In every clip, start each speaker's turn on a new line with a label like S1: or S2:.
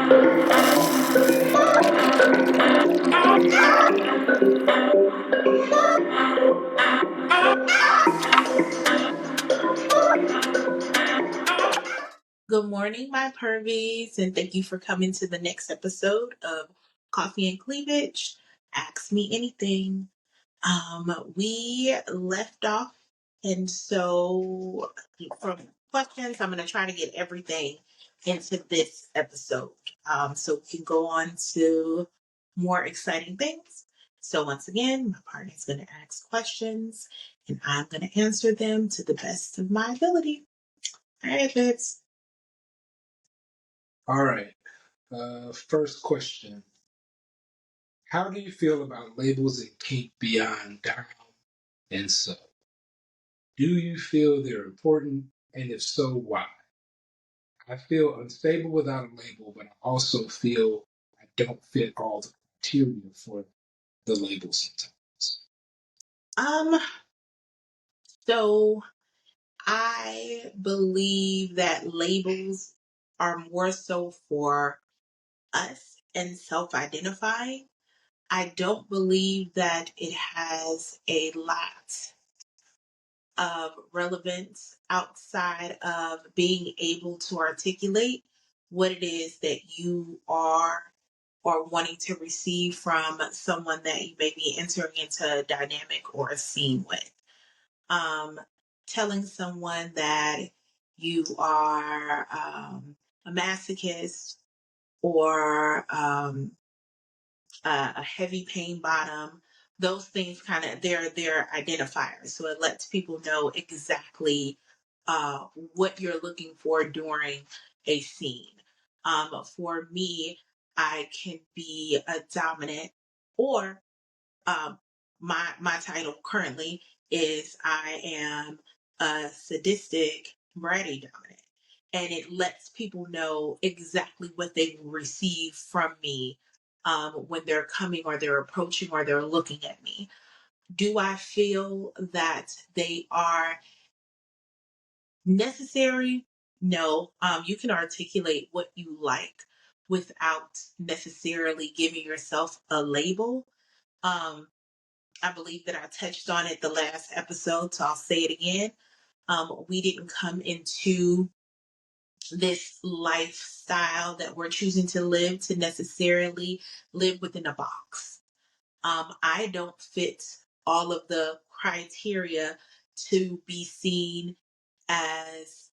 S1: Good morning, my pervies, and thank you for coming to the next episode of Coffee and Cleavage. Ask me anything. We left off, and so from questions, I'm going to try to get everything into this episode, so we can go on to more exciting things. So once again, my partner is going to ask questions, and I'm going to answer them to the best of my ability. All right, Fitz.
S2: All right. First question. How do you feel about labels in kink beyond dom and sub? Do you feel they're important? And if so, why? I feel unstable without a label, but I also feel I don't fit all the criteria for the label sometimes.
S1: Um, so I believe that labels are more so for us and self-identifying. I don't believe that it has a lot of relevance outside of being able to articulate what it is that you are or wanting to receive from someone that you may be entering into a dynamic or a scene with. um, Telling someone that you are a masochist or a heavy pain bottom, those things kind of they're identifiers. So it lets people know exactly what you're looking for during a scene. For me, I can be a dominant or my title currently is I am a sadistic bratty dominant. And it lets people know exactly what they will receive from me when they're coming or they're approaching or they're looking at me. Do I feel that they are necessary? No. You can articulate what you like without necessarily giving yourself a label. Um, I believe that I touched on it the last episode, so I'll say it again. We didn't come into this lifestyle that we're choosing to live to necessarily live within a box. I don't fit all of the criteria to be seen as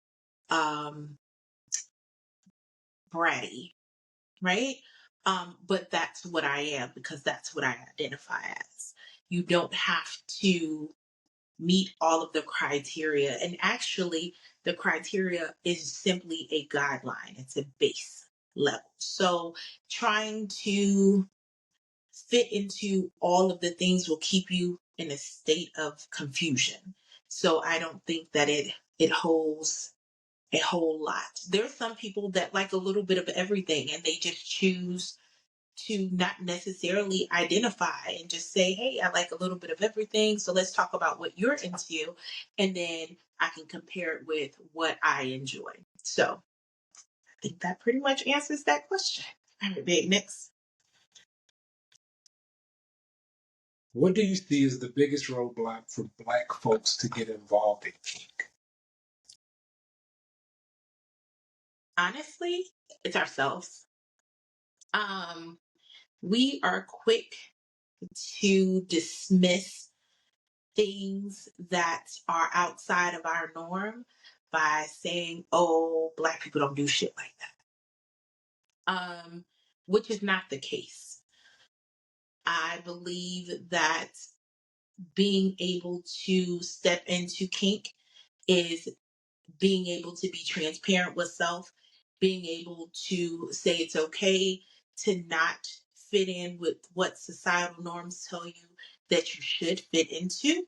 S1: um, bratty, right? But that's what I am because that's what I identify as. You don't have to meet all of the criteria. And actually, the criteria is simply a guideline, it's a base level. So, trying to fit into all of the things will keep you in a state of confusion. So, I don't think that it holds a whole lot. There's some people that like a little bit of everything and they just choose to not necessarily identify and just say, hey, I like a little bit of everything. So let's talk about what you're into. And then I can compare it with what I enjoy. So I think that pretty much answers that question. All right, babe, next.
S2: What do you see as the biggest roadblock for Black folks to get involved in kink?
S1: Honestly, it's ourselves. Um, we are quick to dismiss things that are outside of our norm by saying, oh, Black people don't do shit like that. Which is not the case. I believe that being able to step into kink is being able to be transparent with self, being able to say it's okay to not fit in with what societal norms tell you that you should fit into.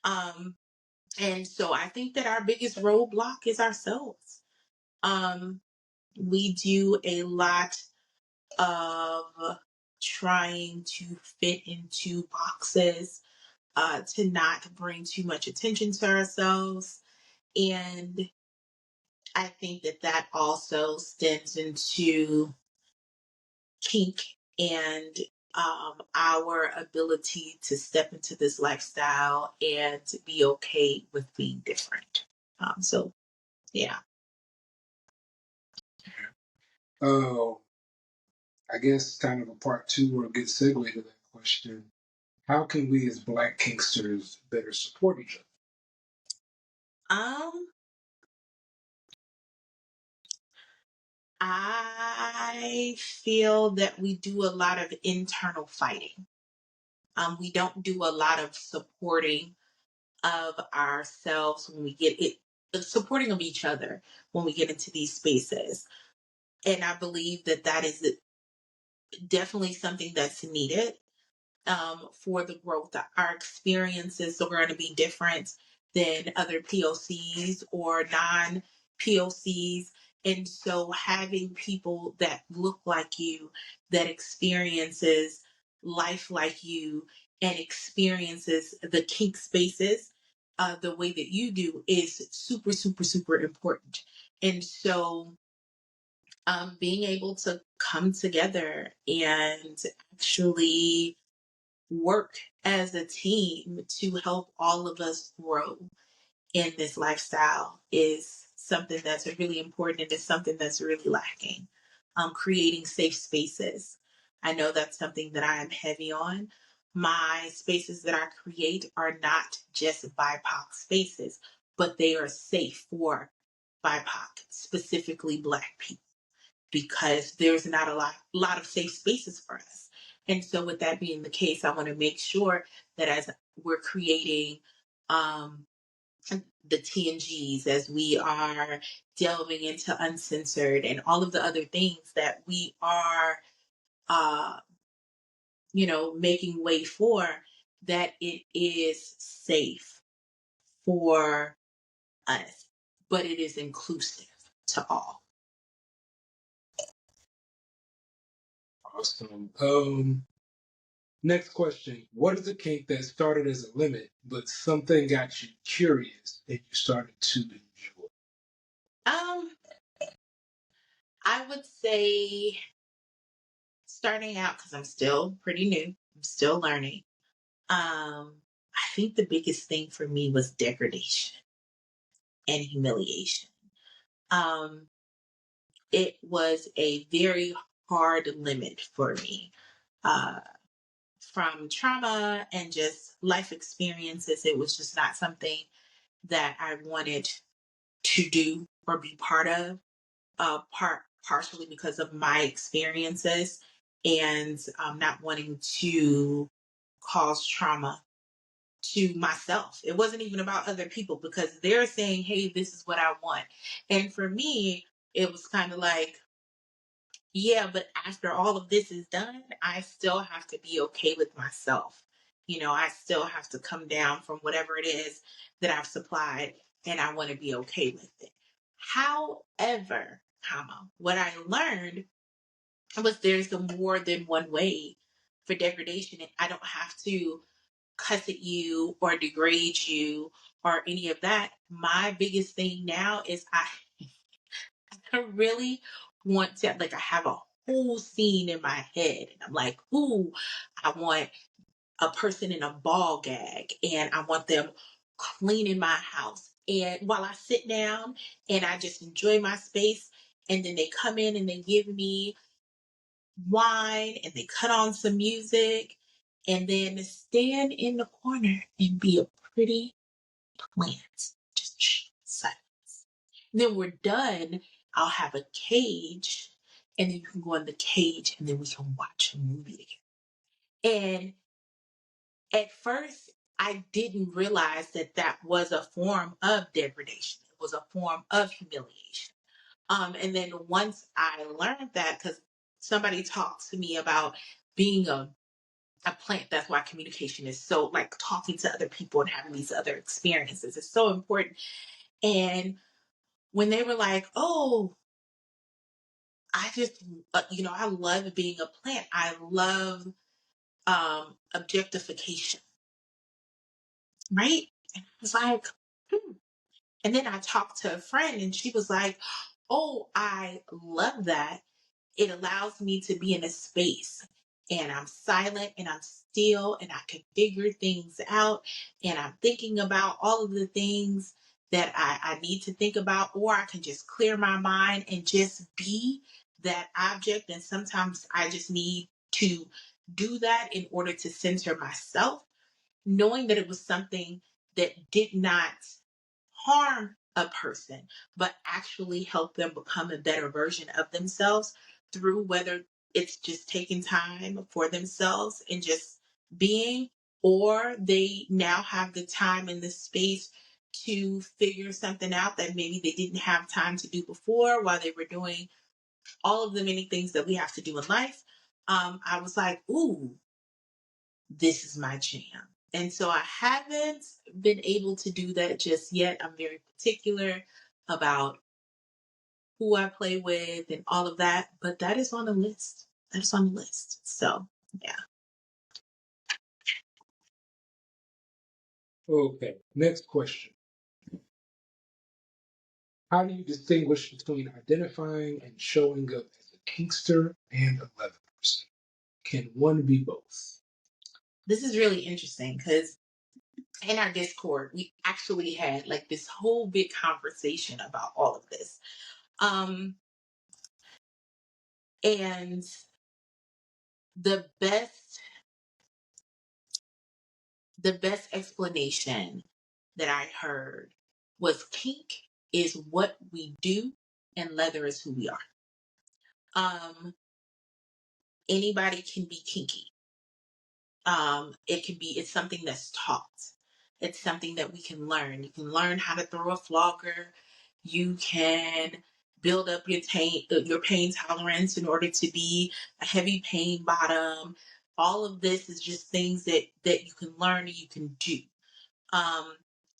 S1: Um, And so I think that our biggest roadblock is ourselves. Um, we do a lot of trying to fit into boxes, to not bring too much attention to ourselves. And I think that that also stems into kink and our ability to step into this lifestyle and to be okay with being different. So, yeah.
S2: Oh, I guess kind of a part two or a good segue to that question. How can we as Black kinksters better support each
S1: Um, I feel that we do a lot of internal fighting. We don't do a lot of supporting of ourselves when we get it, the supporting of each other when we get into these spaces. And I believe that that is definitely something that's needed for the growth. Our experiences are going to be different than other POCs or non POCs. And so having people that look like you, that experiences life like you, and experiences the kink spaces the way that you do is super, super, super important. And so being able to come together and actually work as a team to help all of us grow in this lifestyle is something that's really important and is something that's really lacking. Creating safe spaces. I know that's something that I am heavy on. My spaces that I create are not just BIPOC spaces, but they are safe for BIPOC, specifically Black people, because there's not a lot of safe spaces for us. And so with that being the case, I want to make sure that as we're creating um, the TNGs, as we are delving into uncensored and all of the other things that we are, uh, making way for, that it is safe for us, but it is inclusive to all.
S2: other? Awesome. Next question. What is a kink that started as a limit, but something got you curious and you started to enjoy?
S1: Um, I would say starting out, because I'm still pretty new, I'm still learning. I think the biggest thing for me was degradation and humiliation. Um, it was a very hard limit for me. Uh, from trauma and just life experiences, it was just not something that I wanted to do or be part of. Partially because of my experiences and not wanting to cause trauma to myself. It wasn't even about other people because they're saying, hey, this is what I want. And for me, it was kind of like, yeah, but after all of this is done, I still have to be okay with myself. I still have to come down from whatever it is that I've supplied, and I want to be okay with it. However, what I learned was there's a more than one way for degradation, and I don't have to cuss at you or degrade you or any of that. My biggest thing now is I really want to, like, I have a whole scene in my head and I'm like, ooh, I want a person in a ball gag and I want them cleaning my house. And while I sit down and I just enjoy my space, and then they come in and they give me wine and they cut on some music and then stand in the corner and be a pretty plant. Just silence. And then we're done. I'll have a cage and then you can go in the cage and then we can watch a movie together. And at first, I didn't realize that that was a form of degradation. It was a form of humiliation. And then once I learned that, because somebody talked to me about being a plant, that's why communication is so, like, talking to other people and having these other experiences is so important. And when they were like, oh, I just, I love being a plant. I love objectification, right? And I was like, hmm. And then I talked to a friend and she was like, oh, I love that. it allows me to be in a space and I'm silent and I'm still and I can figure things out and I'm thinking about all of the things that I need to think about, or I can just clear my mind and just be that object. And sometimes I just need to do that in order to center myself, knowing that it was something that did not harm a person, but actually help them become a better version of themselves through whether it's just taking time for themselves and just being, or they now have the time and the space to figure something out that maybe they didn't have time to do before while they were doing all of the many things that we have to do in life. I was like, ooh, this is my jam. And so I haven't been able to do that just yet. I'm very particular about who I play with and all of that, but that is on the list. That is on the list. So, yeah.
S2: Okay, next question. How do you distinguish between identifying and showing up as a kinkster and a leather person? Can one be both?
S1: This is really interesting because in our Discord, we actually had like this whole big conversation about all of this. Um, and the best the best explanation that I heard was kink is what we do and leather is who we are. Anybody can be kinky. It's something that's taught. It's something that we can learn. You can learn how to throw a flogger. You can build up your pain tolerance in order to be a heavy pain bottom. All of this is just things that you can learn and you can do. Um,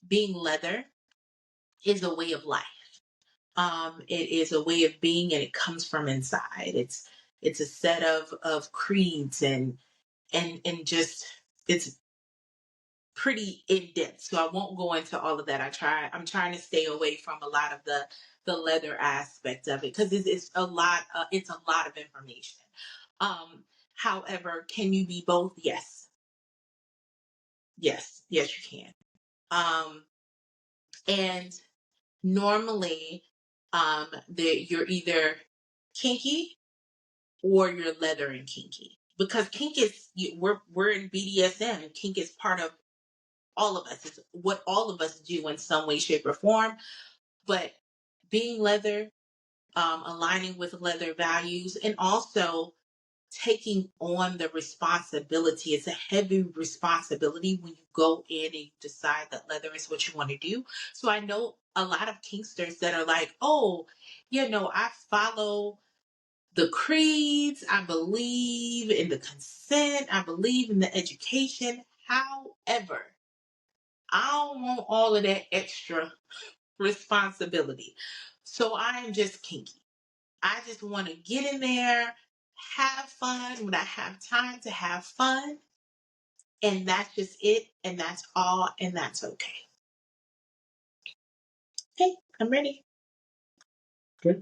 S1: Being leather is a way of life. It is a way of being, and it comes from inside. It's a set of creeds and just it's pretty in depth. So I won't go into all of that. I'm trying to stay away from a lot of the leather aspect of it because it's a lot. It's a lot of information. However, can you be both? Yes, yes, you can. And normally, you're either kinky or you're leather and kinky because kink is we're in BDSM. Kink is part of all of us. It's what all of us do in some way, shape, or form. But being leather, aligning with leather values, and also taking on the responsibility. It's a heavy responsibility when you go in and you decide that leather is what you want to do. So I know a lot of kinksters that are like, oh, I follow the creeds, I believe in the consent, I believe in the education. However, I don't want all of that extra responsibility. So I am just kinky. I just want to get in there, have fun when I have time to have fun. And that's just it. And that's all. And that's okay. Okay, I'm ready.
S2: Okay.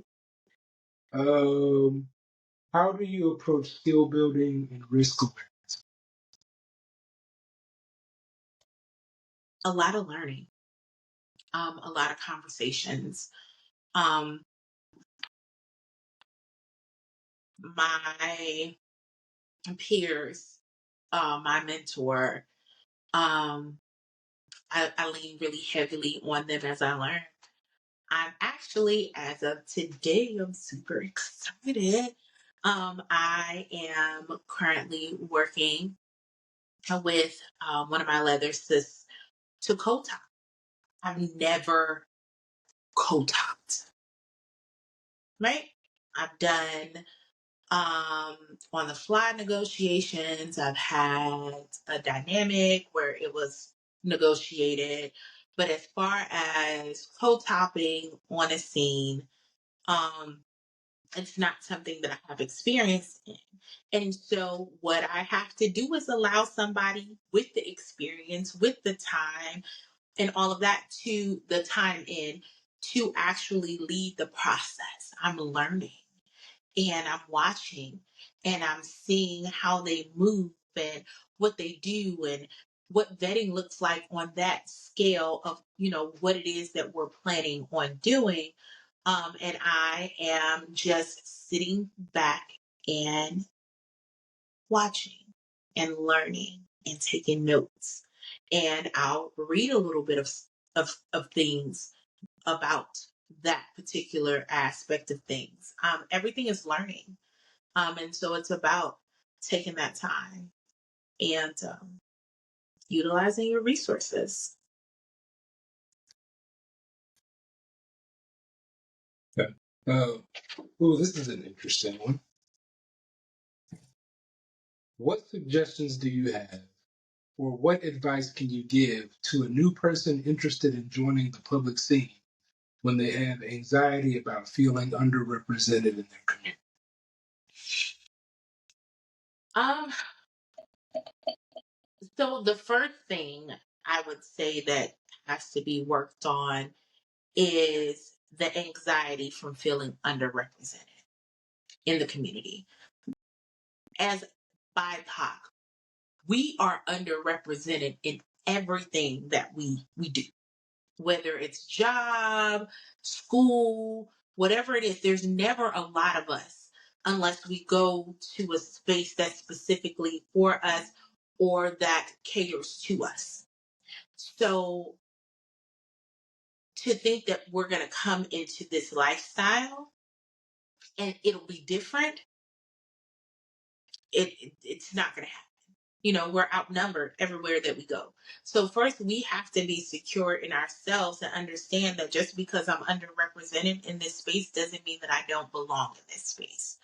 S2: How do you approach skill building and risk awareness?
S1: A lot of learning, a lot of conversations. Um, my peers, my mentor, um, I lean really heavily on them as I learn. I'm actually, as of today, I'm super excited. I am currently working with one of my leathers to co-top. I've never co-topped, right? I've done on the fly negotiations. I've had a dynamic where it was negotiated, but as far as co-topping on a scene, um, it's not something that I have experience in. And so what I have to do is allow somebody with the experience, with the time and all of that to the time in to actually lead the process. I'm learning. and I'm watching and I'm seeing how they move and what they do and what vetting looks like on that scale of, what it is that we're planning on doing. And I am just sitting back and watching and learning and taking notes. And I'll read a little bit of things about that particular aspect of things. Everything is learning. And so it's about taking that time and utilizing your resources.
S2: Okay. Oh, this is an interesting one. What suggestions do you have, or what advice can you give to a new person interested in joining the public scene when they have anxiety about feeling underrepresented in their community?
S1: Um, so the first thing I would say that has to be worked on is the anxiety from feeling underrepresented in the community. As BIPOC, we are underrepresented in everything that we do, whether it's job, school, whatever it is. There's never a lot of us unless we go to a space that's specifically for us or that caters to us. So to think that we're going to come into this lifestyle and it'll be different, it's not going to happen. We're outnumbered everywhere that we go. So first we have to be secure in ourselves and understand that just because I'm underrepresented in this space doesn't mean that I don't belong in this space.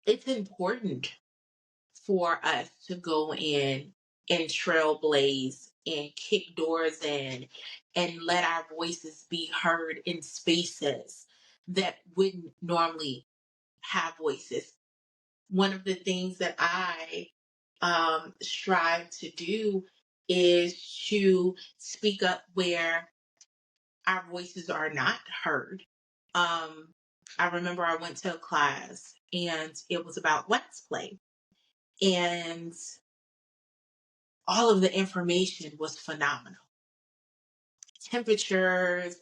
S1: It's important for us to go in and trailblaze and kick doors in and let our voices be heard in spaces that wouldn't normally have voices. One of the things that I strive to do is to speak up where our voices are not heard. I remember I went to a class and it was about wax play, and all of the information was phenomenal. Temperatures,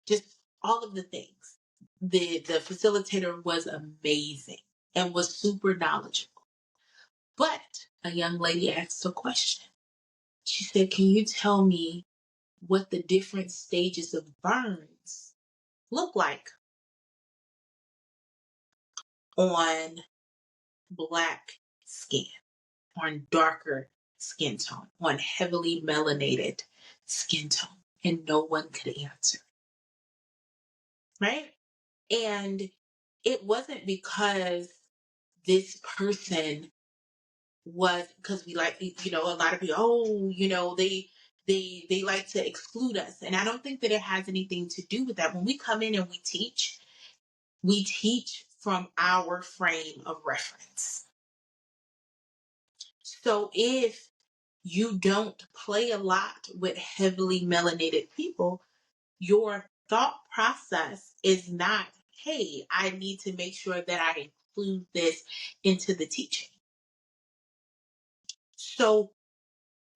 S1: just all of the things. The facilitator was amazing and was super knowledgeable. But a young lady asked a question. She said, "Can you tell me what the different stages of burns look like on black skin, on darker skin tone, on heavily melanated skin tone?" And no one could answer, right? And it wasn't because this person was, because we like, a lot of people, they like to exclude us. And I don't think that it has anything to do with that. When we come in and we teach from our frame of reference. So if you don't play a lot with heavily melanated people, your thought process is not, hey, I need to make sure that I include this into the teaching. So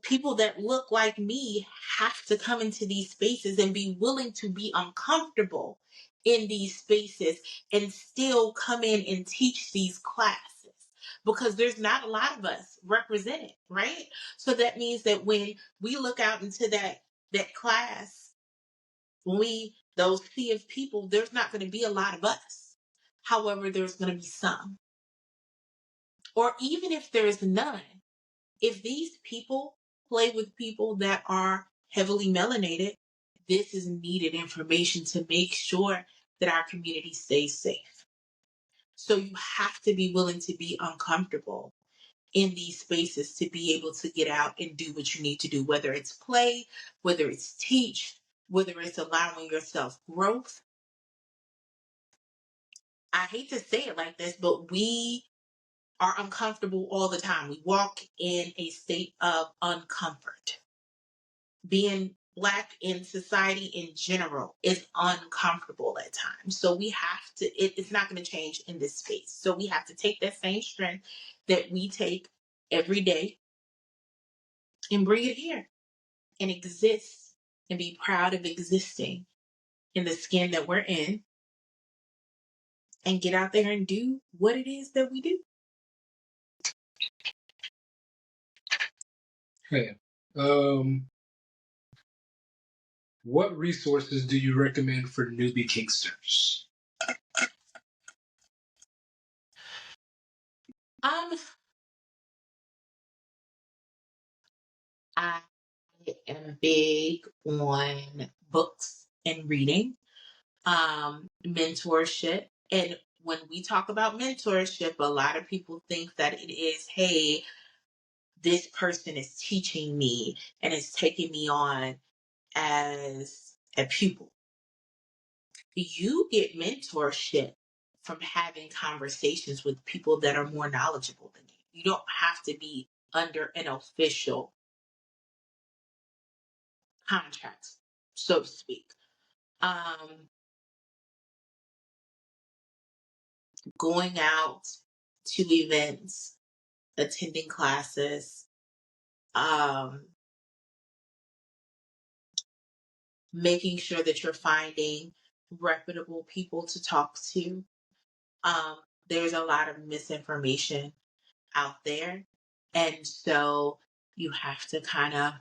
S1: people that look like me have to come into these spaces and be willing to be uncomfortable in these spaces and still come in and teach these classes, because there's not a lot of us represented, right? So that means that when we look out into that class, when those sea of people, there's not going to be a lot of us. However, there's going to be some. Or even if there's none, if these people play with people that are heavily melanated, this is needed information to make sure that our community stays safe. So you have to be willing to be uncomfortable in these spaces to be able to get out and do what you need to do, whether it's play, whether it's teach, whether it's allowing yourself growth. I hate to say it like this, but we are uncomfortable all the time. We walk in a state of uncomfort. Being Black in society in general is uncomfortable at times. So we have to, it's not going to change in this space. So we have to take that same strength that we take every day and bring it here and exist and be proud of existing in the skin that we're in and get out there and do what it is that we do.
S2: Okay. What resources do you recommend for newbie kinksters?
S1: Um, I am big on books and reading, mentorship. And when we talk about mentorship, a lot of people think that it is, hey, this person is teaching me and is taking me on as a pupil. You get mentorship from having conversations with people that are more knowledgeable than you. You don't have to be under an official contract, so to speak. Um, Going out to events, attending classes, um, making sure that you're finding reputable people to talk to. Um, there's a lot of misinformation out there. And so you have to kind of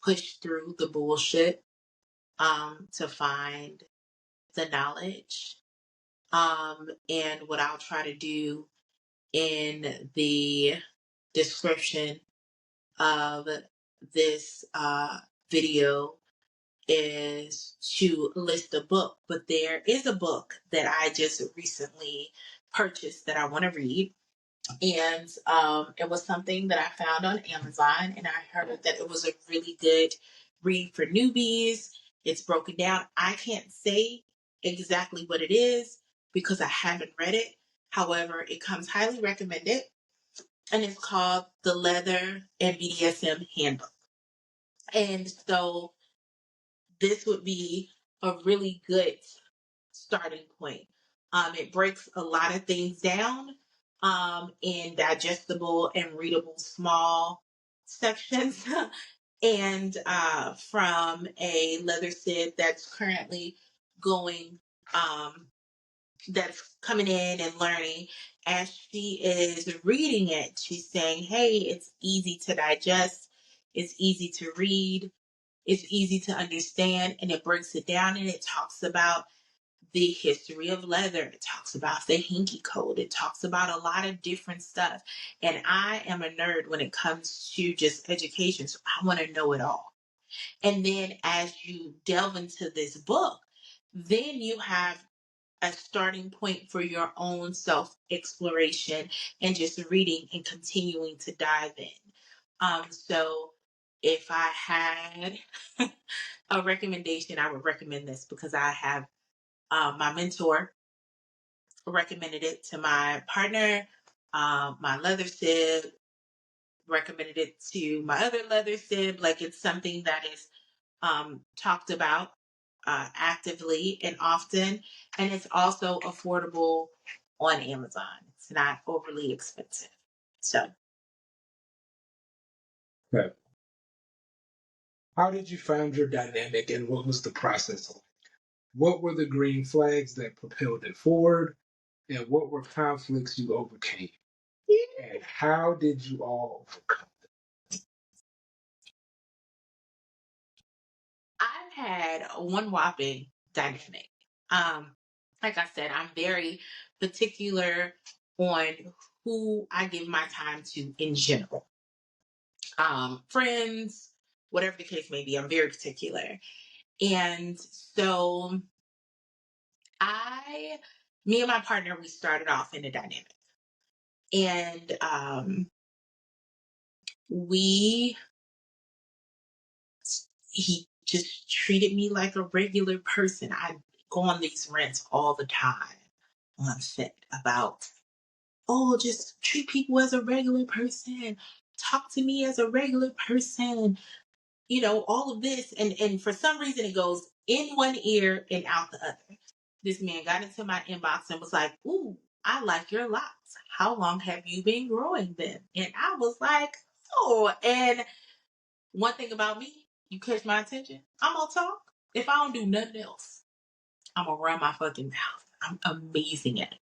S1: push through the bullshit to find the knowledge. And what I'll try to do in the description of this video is to list a book, but there is a book that I just recently purchased that I want to read. And it was something that I found on Amazon, and I heard that it was a really good read for newbies. It's broken down. I can't say exactly what it is because I haven't read it. However, it comes highly recommended, and it's called The Leather and BDSM Handbook. And so this would be a really good starting point. It breaks a lot of things down in digestible and readable small sections. And from a leather Sid that's currently going, that's coming in and learning, as she is reading it, she's saying, hey, it's easy to digest, it's easy to read, it's easy to understand, and it breaks it down and it talks about the history of leather. It talks about the hinky code. It talks about a lot of different stuff. And I am a nerd when it comes to just education. So I want to know it all. And then as you delve into this book, then you have a starting point for your own self exploration and just reading and continuing to dive in. So if I had a recommendation, I would recommend this because I have my mentor recommended it to my partner. My leather sib recommended it to my other leather sib. Like it's something that is talked about actively and often, and it's also affordable on Amazon. It's not overly expensive. So,
S2: Okay. How did you find your dynamic and what was the process like? What were the green flags that propelled it forward? And what were conflicts you overcame? And how did you all overcome?
S1: I've had one whopping dynamic. Um, like I said, I'm very particular on who I give my time to in general. Friends, whatever the case may be, I'm very particular. And so me and my partner, we started off in a dynamic. And we, he just treated me like a regular person. I go on these rants all the time on Fit about, oh, just treat people as a regular person. Talk to me as a regular person. all of this, and for some reason it goes in one ear and out the other. This man got into my inbox and was like, "Ooh, I like your locks. How long have you been growing them?" And I was like, "Oh." And one thing about me, you catch my attention, I'm gonna talk. If I don't do nothing else, I'm gonna run my fucking mouth. I'm amazing at it.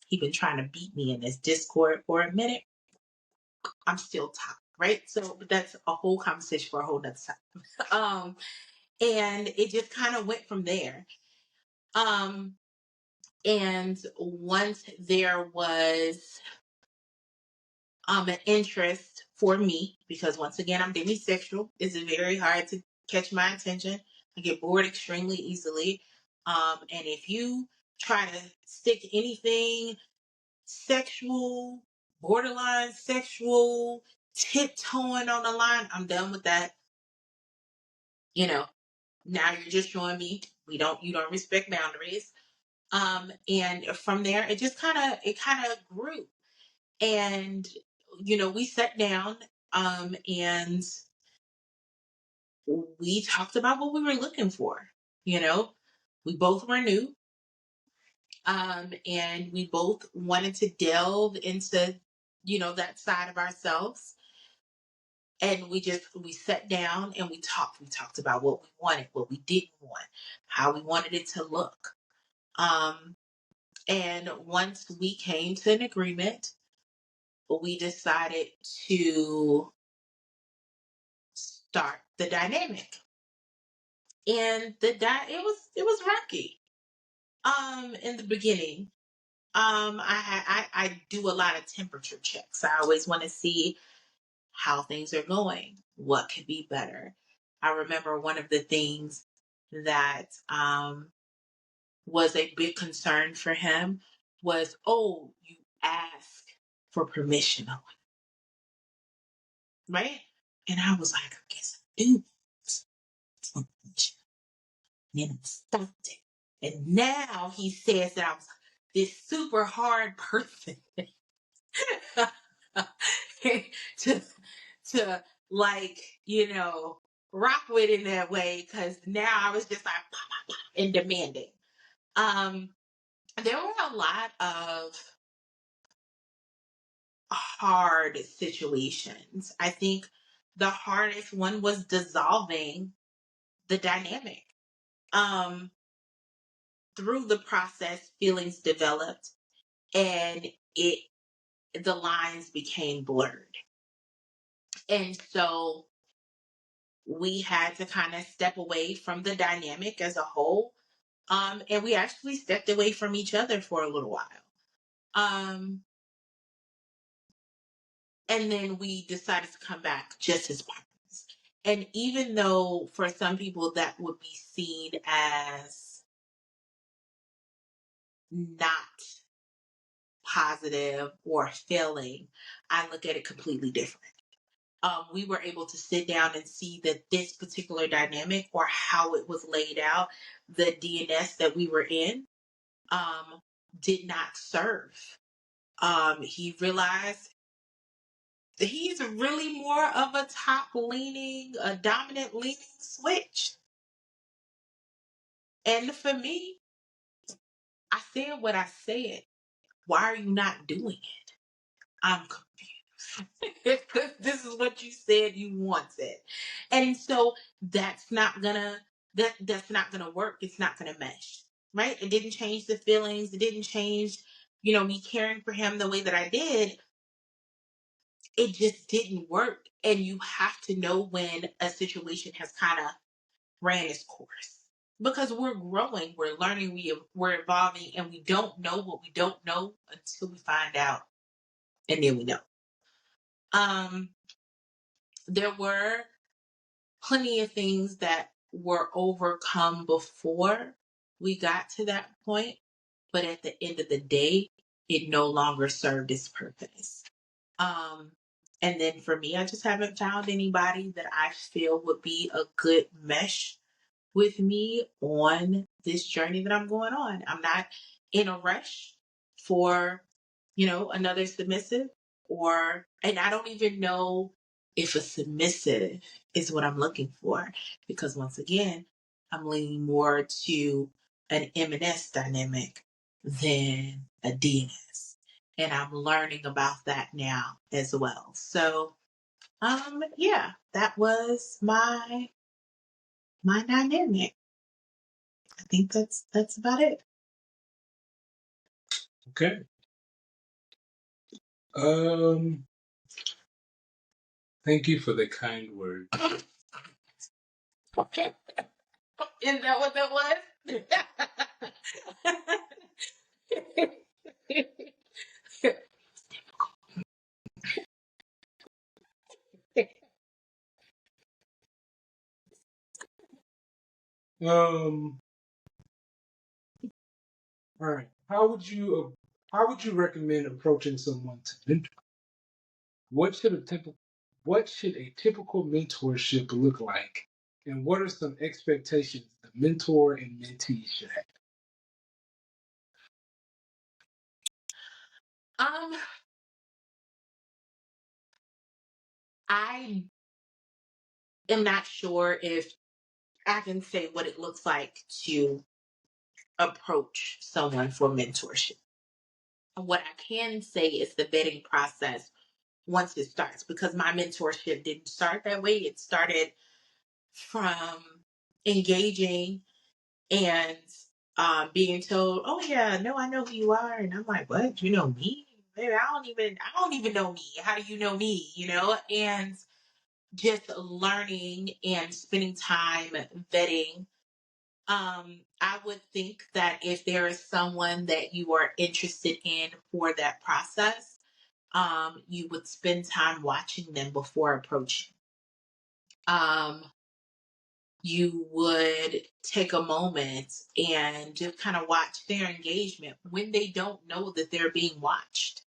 S1: He been trying to beat me in this Discord for a minute. I'm still top, right? So that's a whole conversation for a whole nother time. And it just kind of went from there. And once there was an interest for me, because once again I'm demisexual, it's very hard to catch my attention. I get bored extremely easily. And if you try to stick anything sexual, borderline sexual, tiptoeing on the line, I'm done with that. Now you're just showing me you don't respect boundaries. And from there it kind of grew. And we sat down and we talked about what we were looking for. We both were new. And we both wanted to delve into that side of ourselves. And we sat down and we talked about what we wanted, what we didn't want, how we wanted it to look. And once we came to an agreement, we decided to start the dynamic. And it was rocky. In the beginning. I do a lot of temperature checks. I always want to see how things are going, what could be better. I remember one of the things that was a big concern for him was, "Oh, you ask for permission, right?" And I was like, "I guess I do want permission." And then I stopped it. And now he says that I was this super hard person to to like, rock with in that way, because now I was just like and demanding. Um, there were a lot of hard situations. I think the hardest one was dissolving the dynamic. Um, through the process, feelings developed, and it the lines became blurred. And so we had to kind of step away from the dynamic as a whole. And we actually stepped away from each other for a little while. Um, and then we decided to come back just as partners. And even though for some people that would be seen as not positive or failing, I look at it completely different. We were able to sit down and see that this particular dynamic, or how it was laid out, the DNS that we were in, um, did not serve. He realized that he's really more of a top leaning, a dominant leaning switch. And for me, I said what I said. Why are you not doing it? I'm confused. This is what you said you wanted. And so that's not gonna work. It's not gonna mesh. Right? It didn't change the feelings. It didn't change, me caring for him the way that I did. It just didn't work. And you have to know when a situation has kind of ran its course. Because we're growing, we're learning, we're evolving, and we don't know what we don't know until we find out. And then we know. Um, there were plenty of things that were overcome before we got to that point. But at the end of the day, it no longer served its purpose. Um, and then for me, I just haven't found anybody that I feel would be a good mesh with me on this journey that I'm going on. I'm not in a rush for, another submissive, and I don't even know if a submissive is what I'm looking for. Because once again, I'm leaning more to an M&S dynamic than a DNS. And I'm learning about that now as well. So yeah, that was my dynamic. I think that's about it.
S2: Okay. Um, Thank you for the kind word.
S1: Okay. Is that what that was?
S2: All right. How would you recommend approaching someone to mentor? What should a typical mentorship look like? And what are some expectations the mentor and mentee should have?
S1: um, I am not sure if I can say what it looks like to approach someone for mentorship. What I can say is the vetting process once it starts, because my mentorship didn't start that way. It started from engaging and being told, "Oh yeah, no, I know who you are," and I'm like, "What? You know me? Baby, I don't even know me. How do you know me? You know?" And just learning and spending time vetting. I would think that if there is someone that you are interested in for that process, you would spend time watching them before approaching. Um, you would take a moment and just kind of watch their engagement when they don't know that they're being watched,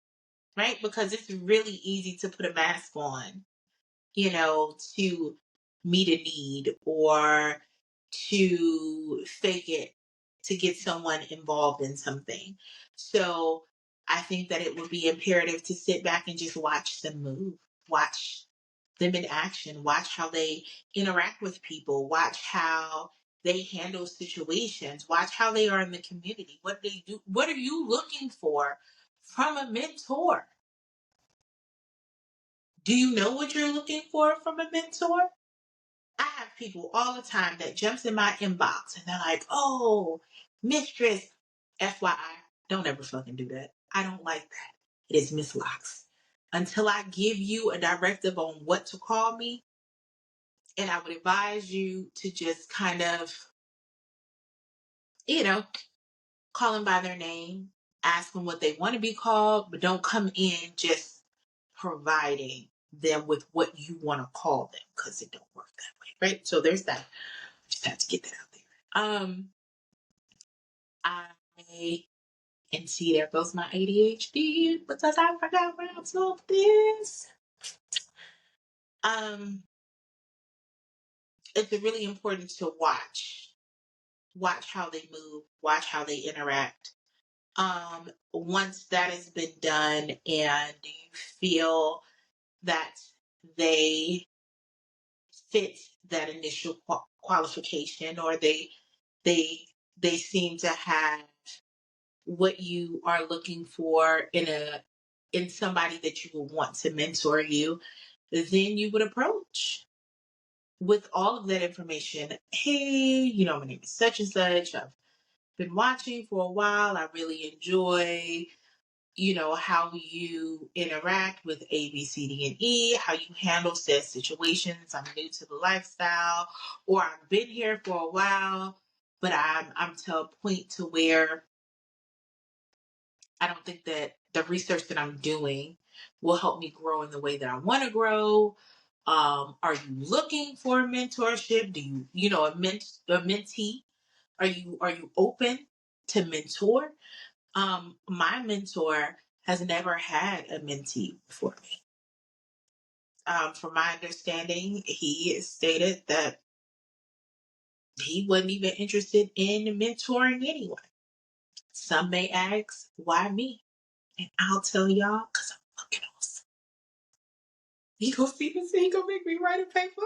S1: right? Because it's really easy to put a mask on, to meet a need or to fake it to get someone involved in something. So I think that it would be imperative to sit back and just watch them move, watch them in action, watch how they interact with people, watch how they handle situations, watch how they are in the community, what they do. What are you looking for from a mentor? Do you know what you're looking for from a mentor? I have people all the time that jumps in my inbox and they're like, "Oh, mistress, FYI, don't ever fucking do that. I don't like that. It is Miss Locks. Until I give you a directive on what to call me, and I would advise you to just kind of, you know, call them by their name, ask them what they want to be called, but don't come in just providing them with what you want to call them, because it don't work that way, right? So there's that. Just have to get that out there. I and see, there goes my ADHD because I forgot where I'm supposed this. Um, it's really important to watch how they move, watch how they interact. Once that has been done and you feel that they fit that initial qualification, or they they seem to have what you are looking for in somebody that you will want to mentor you, then you would approach with all of that information. "Hey, my name is such and such. I've been watching for a while. I really enjoy, how you interact with A, B, C, D, and E, how you handle said situations. I'm new to the lifestyle, or I've been here for a while, but I'm to a point to where I don't think that the research that I'm doing will help me grow in the way that I want to grow. Are you looking for a mentorship? Do a mentee? Are you open to mentor?" My mentor has never had a mentee before me. From my understanding, he stated that he wasn't even interested in mentoring anyone. Some may ask, why me? And I'll tell y'all, because I'm looking awesome. He gonna see this and he gonna make me write a paper.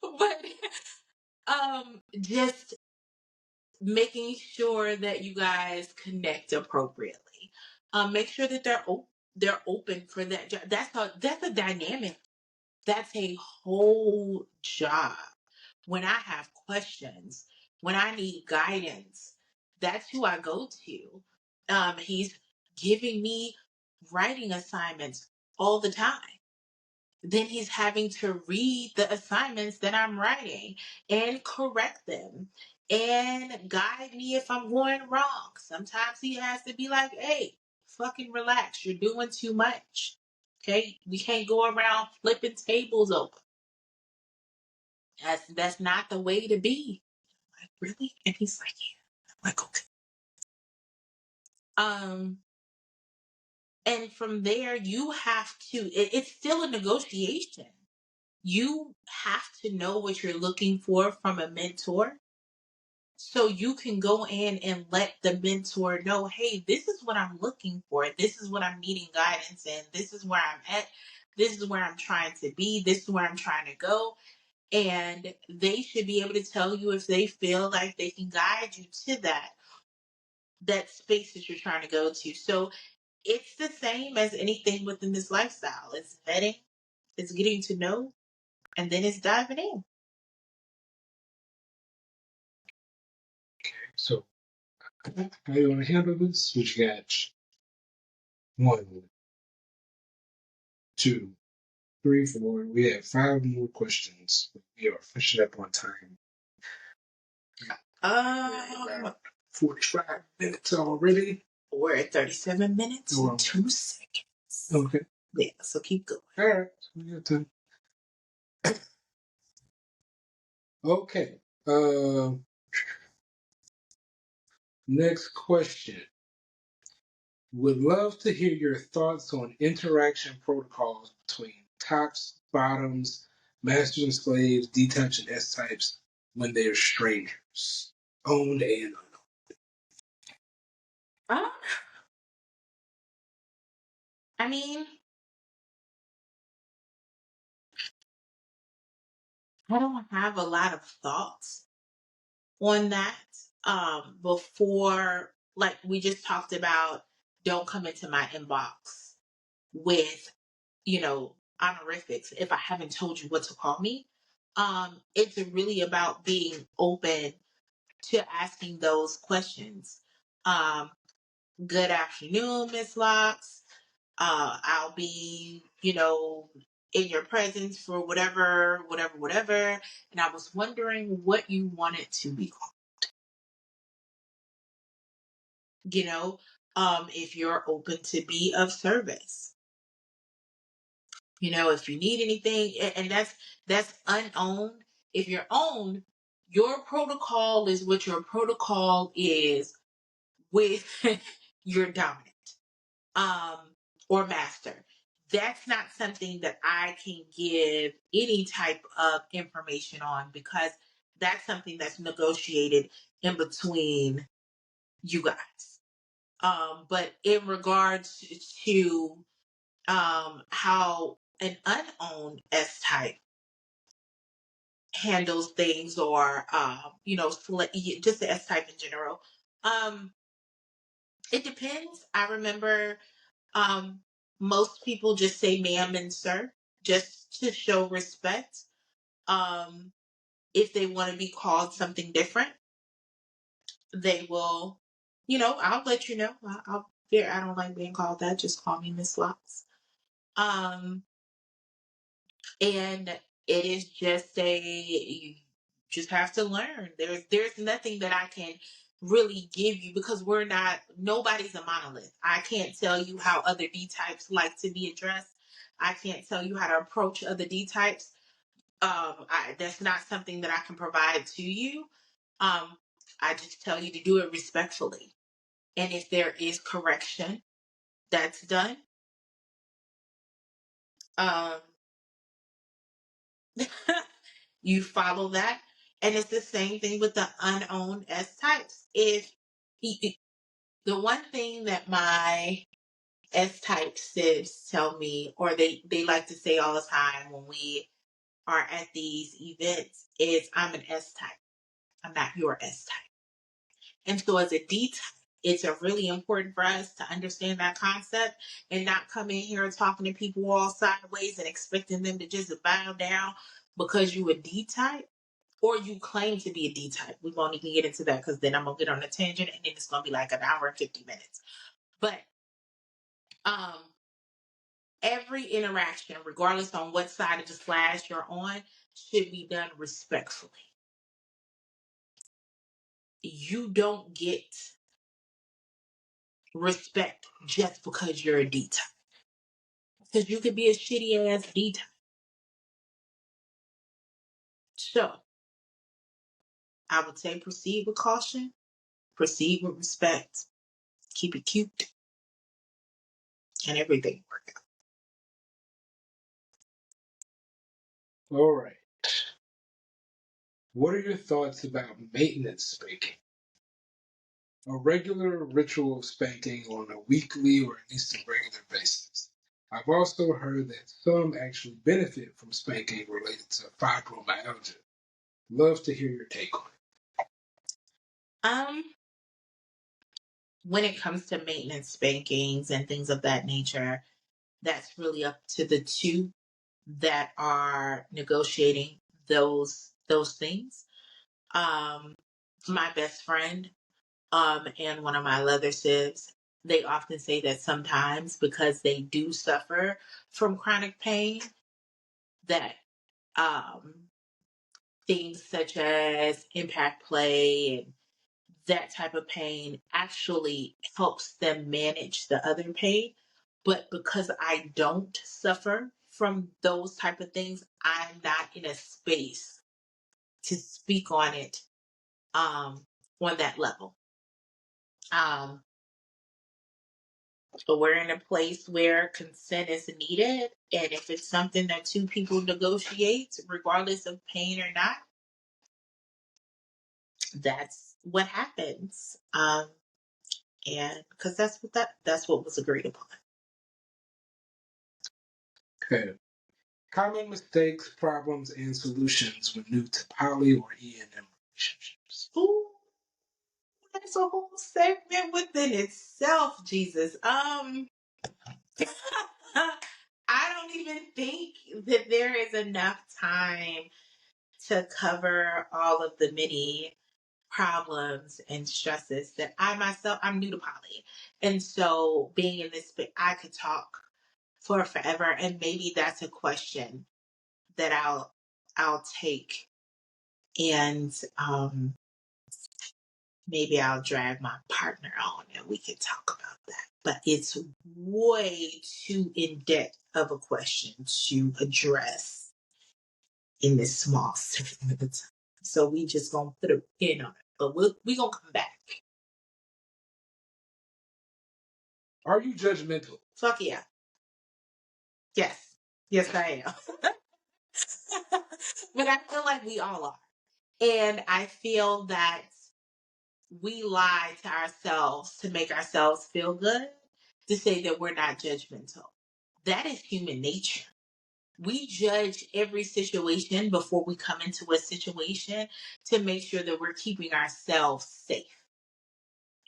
S1: But just making sure that you guys connect appropriately. Make sure that they're open for that job. That's a dynamic. That's a whole job. When I have questions, when I need guidance, that's who I go to. He's giving me writing assignments all the time. Then he's having to read the assignments that I'm writing and correct them and guide me if I'm going wrong. Sometimes he has to be like, hey, fucking relax. You're doing too much. Okay? We can't go around flipping tables over. That's not the way to be. I'm like, really? And he's like, yeah. I'm like, okay. And from there you have to it's still a negotiation. You have to know what you're looking for from a mentor so you can go in and let the mentor know, hey, this is what I'm looking for. This is what I'm needing guidance in. This is where I'm at. This is where I'm trying to be. This is where I'm trying to go. And they should be able to tell you if they feel like they can guide you to that space that you're trying to go to. So it's the same as anything within this lifestyle. It's vetting, it's getting to know, and then it's diving in.
S2: So, how you want to handle this? We got 1, 2, 3, 4. We have 5 more questions. We are finishing up on time. 45 minutes already.
S1: We're at 37 minutes and 2 seconds.
S2: Okay.
S1: Yeah, so keep going.
S2: All right. So we got time. Okay. Next question. Would love to hear your thoughts on interaction protocols between tops, bottoms, masters and slaves, D-types, and S-types when they are strangers, owned and unowned.
S1: I mean, I don't have a lot of thoughts on that. Before, like we just talked about, don't come into my inbox with, honorifics if I haven't told you what to call me. It's really about being open to asking those questions. Good afternoon, Miss Locks. I'll be, in your presence for whatever. And I was wondering what you wanted to be called. If you're open to be of service. If you need anything, and that's unowned. If you're owned, your protocol is what your protocol is with your dominant or master. That's not something that I can give any type of information on because that's something that's negotiated in between you guys. But in regards to how an unowned S type handles things or just the S type in general, it depends. I remember most people just say ma'am and sir just to show respect. If they want to be called something different, they will, I'll let you know. I don't like being called that. Just call me Miss Locks. Um, and it is just you just have to learn. There's nothing that I can really give you because nobody's a monolith. I can't tell you how other D types like to be addressed. I can't tell you how to approach other D types. That's not something that I can provide to you. I just tell you to do it respectfully. And if there is correction that's done, um, you follow that. And it's the same thing with the unowned S types. The one thing that my S-type sibs tell me, or they like to say all the time when we are at these events, is I'm an S-type. I'm not your S-type. And so as a D-type, it's a really important for us to understand that concept and not come in here talking to people all sideways and expecting them to just bow down because you a D-type or you claim to be a D-type. We won't even get into that because then I'm going to get on a tangent and then it's going to be like an hour and 50 minutes. But um, every interaction, regardless on what side of the slash you're on, should be done respectfully. You don't get respect just because you're a D type. Because you could be a shitty ass D type. So I would say proceed with caution, proceed with respect, keep it cute, and everything will work out.
S2: All right. What are your thoughts about maintenance spanking? A regular ritual spanking on a weekly or at least a regular basis. I've also heard that some actually benefit from spanking related to fibromyalgia. Love to hear your take on
S1: Um, when it comes to maintenance spankings and things of that nature, that's really up to the two that are negotiating those things. My best friend, and one of my leather sibs, they often say that sometimes because they do suffer from chronic pain, that um, things such as impact play and that type of pain actually helps them manage the other pain. But because I don't suffer from those type of things, I'm not in a space to speak on it on that level. Um, but we're in a place where consent is needed, and if it's something that two people negotiate, regardless of pain or not, that's what happens. And because that's what was agreed upon.
S2: it. Okay. Common mistakes, problems, and solutions when new to poly or E&M relationships.
S1: Ooh, that's a whole segment within itself, Jesus. I don't even think that there is enough time to cover all of the many problems and stresses that I myself, I'm new to poly. And so being in this space, I could talk for forever. And maybe that's a question that I'll take and maybe I'll drag my partner on and we can talk about that. But it's way too in depth of a question to address in this small segment of time. So we just gonna put a pin on it. But we gonna come back.
S2: Are you judgmental?
S1: Fuck yeah. Yes. Yes, I am. But I feel like we all are. And I feel that we lie to ourselves to make ourselves feel good, to say that we're not judgmental. That is human nature. We judge every situation before we come into a situation to make sure that we're keeping ourselves safe.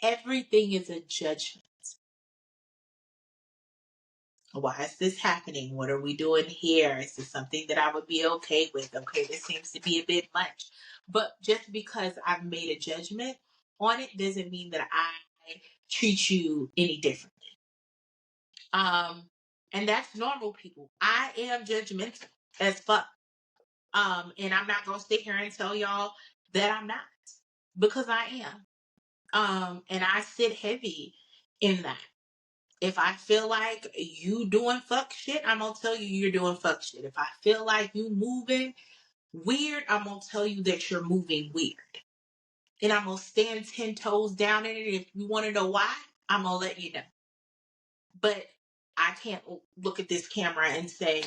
S1: Everything is a judgment. Why is this happening? What are we doing here? Is this something that I would be okay with? Okay, this seems to be a bit much. But just because I've made a judgment on it doesn't mean that I treat you any differently. And that's normal, people. I am judgmental as fuck. And I'm not gonna sit here and tell y'all that I'm not, because I am. And I sit heavy in that. If I feel like you doing fuck shit, I'm gonna tell you you're doing fuck shit. If I feel like you moving weird, I'm gonna tell you that you're moving weird. And I'm gonna stand 10 toes down in it. If you wanna know why, I'm gonna let you know. But I can't look at this camera and say,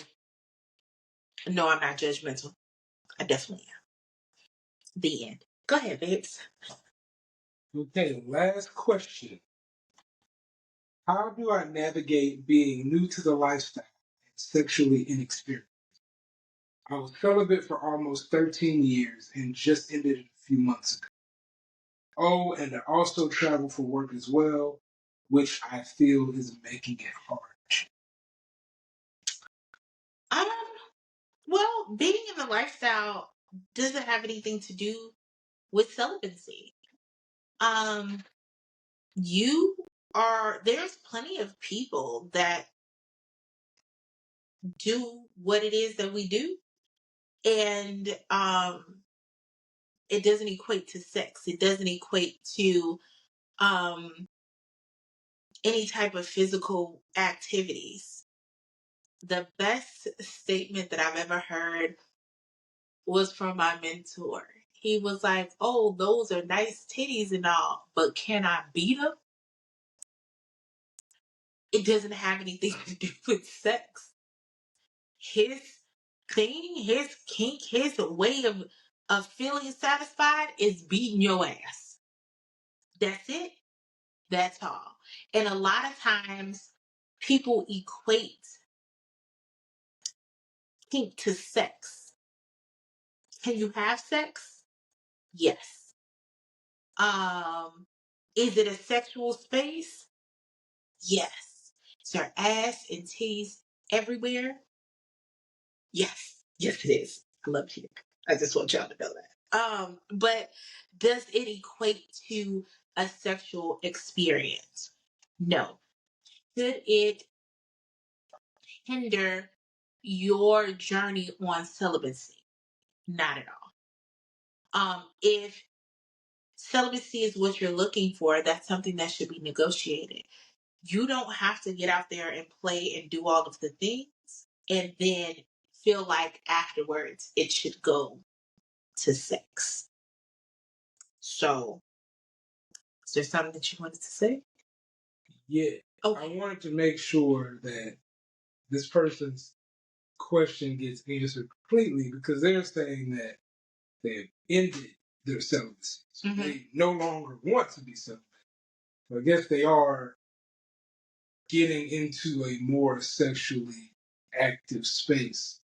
S1: no, I'm not judgmental. I definitely am. The end. Go ahead, babes.
S2: Okay, last question. How do I navigate being new to the lifestyle and sexually inexperienced? I was celibate for almost 13 years and just ended it a few months ago. Oh, and I also travel for work as well, which I feel is making it hard.
S1: Um, well, being in the lifestyle doesn't have anything to do with celibacy. Um, you there's plenty of people that do what it is that we do, and it doesn't equate to sex. It doesn't equate to um any type of physical activities. The best statement that I've ever heard was from my mentor. He was like, "Oh, those are nice titties and all, but can I beat them?" It doesn't have anything to do with sex. His thing, his kink, his way of feeling satisfied is beating your ass. That's it. That's all. And a lot of times people equate kink to sex. Can you have sex? Yes. Um, is it a sexual space? Yes. Is there ass and titties everywhere? Yes. Yes, it is. I love you. I just want y'all to know that. But does it equate to a sexual experience? No. Should it hinder your journey on celibacy? Not at all. If celibacy is what you're looking for, that's something that should be negotiated. You don't have to get out there and play and do all of the things and then feel like afterwards it should go to sex. So, is there something that you wanted to say?
S2: Yeah, I wanted to make sure that this person's question gets answered completely because they're saying that they've ended their celibacy. So they no longer want to be celibate. So I guess they are getting into a more sexually active space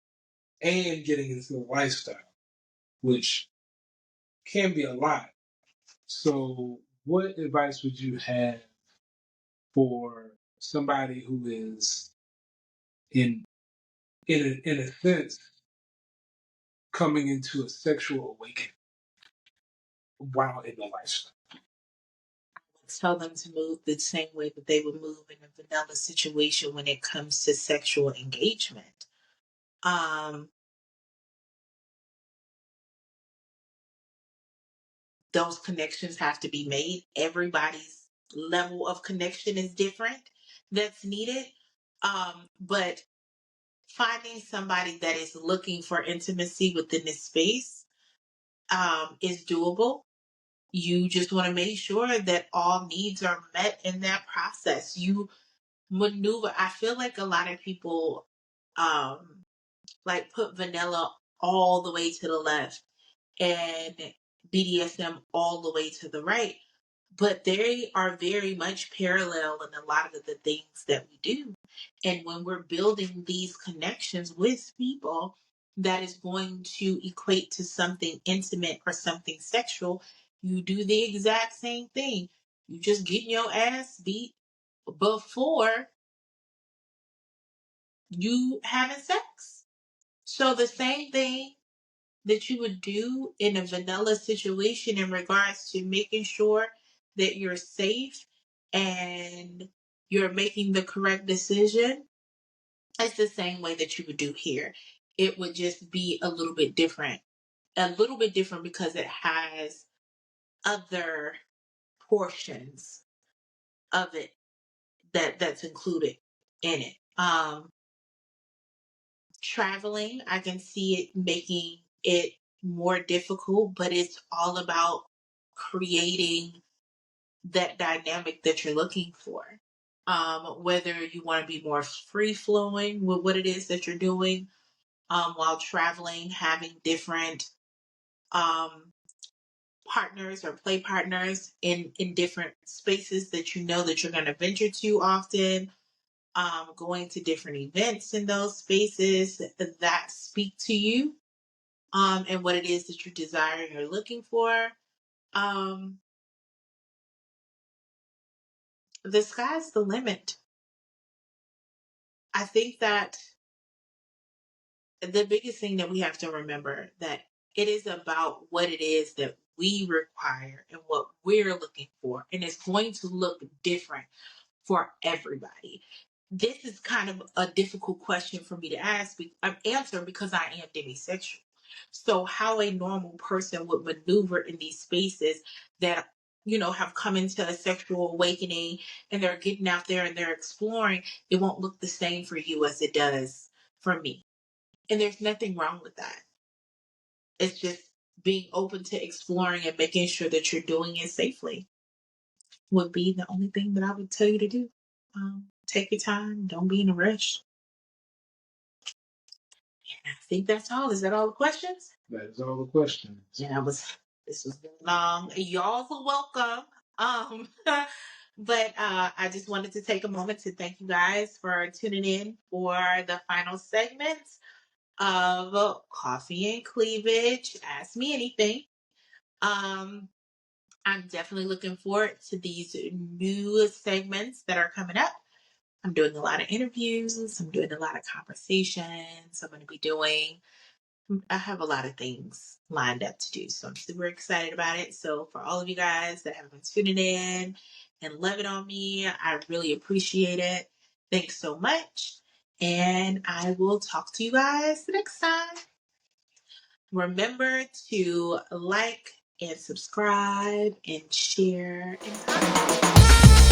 S2: and getting into the lifestyle, which can be a lot. So, what advice would you have for somebody who is in in a sense coming into a sexual awakening while in the lifestyle?
S1: Tell them to move the same way that they would move in a vanilla situation when it comes to sexual engagement. Um, those connections have to be made. Everybody's level of connection is different that's needed. But finding somebody that is looking for intimacy within this space is doable. You just want to make sure that all needs are met in that process. You maneuver. I feel like a lot of people um, like put vanilla all the way to the left and BDSM all the way to the right, but they are very much parallel in a lot of the things that we do. And when we're building these connections with people that is going to equate to something intimate or something sexual, you do the exact same thing. You just get your ass beat before you having sex. So the same thing that you would do in a vanilla situation in regards to making sure that you're safe and you're making the correct decision, it's the same way that you would do here. It would just be a little bit different. A little bit different because it has other portions of it that's included in it. Traveling, I can see it making it more difficult, but it's all about creating that dynamic that you're looking for. Whether you want to be more free flowing with what it is that you're doing while traveling, having different um, partners or play partners in different spaces that you know that you're going to venture to often, going to different events in those spaces that speak to you, and what it is that you're desiring or looking for. Um, the sky's the limit. I think that the biggest thing that we have to remember that it is about what it is that we require and what we're looking for, and it's going to look different for everybody. This is kind of a difficult question for me to answer because I am demisexual. So how a normal person would maneuver in these spaces that have come into a sexual awakening and they're getting out there and they're exploring, it won't look the same for you as it does for me. And there's nothing wrong with that. It's just being open to exploring and making sure that you're doing it safely would be the only thing that I would tell you to do. Take your time. Don't be in a rush. And I think that's all. Is that all the questions?
S2: That is all the questions.
S1: Yeah, this was long. Y'all are welcome. But I just wanted to take a moment to thank you guys for tuning in for the final segment of Coffee and Cleavage. Ask me anything. I'm definitely looking forward to these new segments that are coming up. I'm doing a lot of interviews. I'm doing a lot of conversations. I'm going to be I have a lot of things lined up to do. So I'm super excited about it. So for all of you guys that have been tuning in and loving on me, I really appreciate it. Thanks so much. And I will talk to you guys next time. Remember to like and subscribe and share and comment.